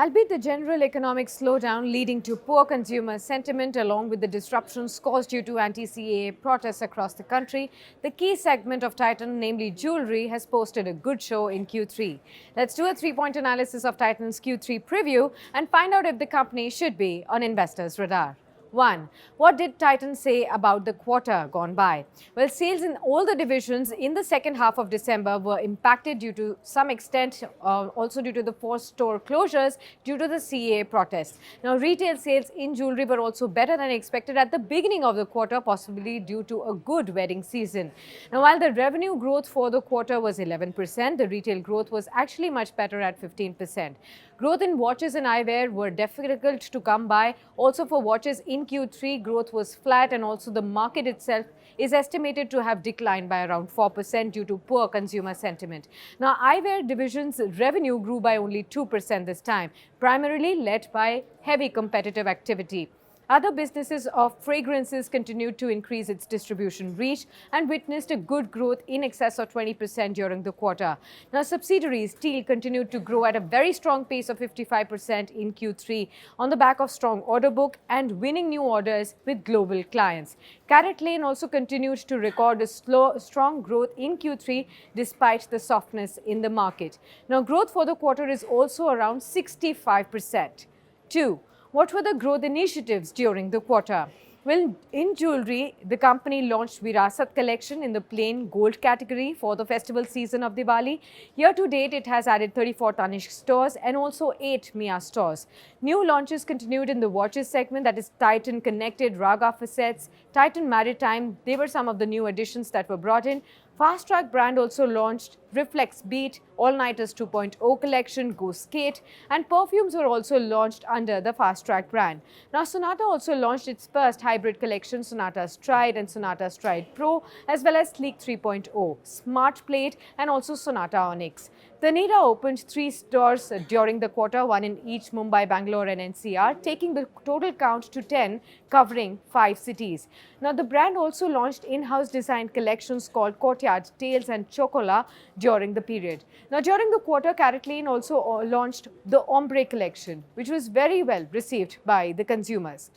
Albeit the general economic slowdown leading to poor consumer sentiment along with the disruptions caused due to anti-CAA protests across the country, the key segment of Titan, namely jewellery, has posted a good show in Q3. Let's do a three-point analysis of Titan's Q3 preview and find out if the company should be on investors' radar. 1. What did Titan say about the quarter gone by? Well, sales in all the divisions in the second half of December were impacted due to some extent, also due to the forced store closures due to the CAA protests. Now, retail sales in jewellery were also better than expected at the beginning of the quarter, possibly due to a good wedding season. Now, while the revenue growth for the quarter was 11%, the retail growth was actually much better at 15%. Growth in watches and eyewear were difficult to come by. Also for watches in Q3, growth was flat, and also the market itself is estimated to have declined by around 4% due to poor consumer sentiment. Now, eyewear division's revenue grew by only 2% this time, primarily led by heavy competitive activity. Other businesses of fragrances continued to increase its distribution reach and witnessed a good growth in excess of 20% during the quarter. Now, subsidiaries Steel continued to grow at a very strong pace of 55% in Q3 on the back of strong order book and winning new orders with global clients. CaratLane also continued to record a strong growth in Q3 despite the softness in the market. Now, growth for the quarter is also around 65%. 2. What were the growth initiatives during the quarter? Well, in jewellery, the company launched Virasat collection in the plain gold category for the festival season of Diwali. Year to date, it has added 34 Tanishq stores and also 8 Mia stores. New launches continued in the watches segment, that is Titan Connected, Raga Facets, Titan Maritime. They were some of the new additions that were brought in. Fast Track brand also launched Reflex Beat, All Nighters 2.0 collection, Go Skate, and perfumes were also launched under the Fast Track brand. Now, Sonata also launched its first hybrid collection, Sonata Stride and Sonata Stride Pro, as well as Sleek 3.0, Smart Plate, and also Sonata Onyx. Taneira opened 3 stores during the quarter, one in each Mumbai, Bangalore, and NCR, taking the total count to 10, covering 5 cities. Now, the brand also launched in-house designed collections called Courtyard Tales and Chocola during the period. Now, during the quarter, CaratLane also launched the Ombre collection, which was very well received by the consumers.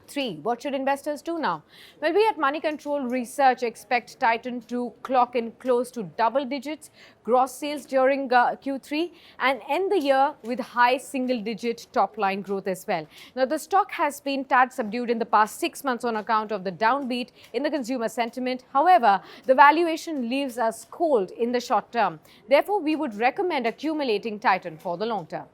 3. What should investors do now? Well, we at Moneycontrol Research expect Titan to clock in close to double digits gross sales during Q3 and end the year with high single-digit top-line growth as well. Now, the stock has been tad subdued in the past 6 months on account of the downbeat in the consumer sentiment. However, the valuation leaves us cold in the short term. Therefore, we would recommend accumulating Titan for the long term.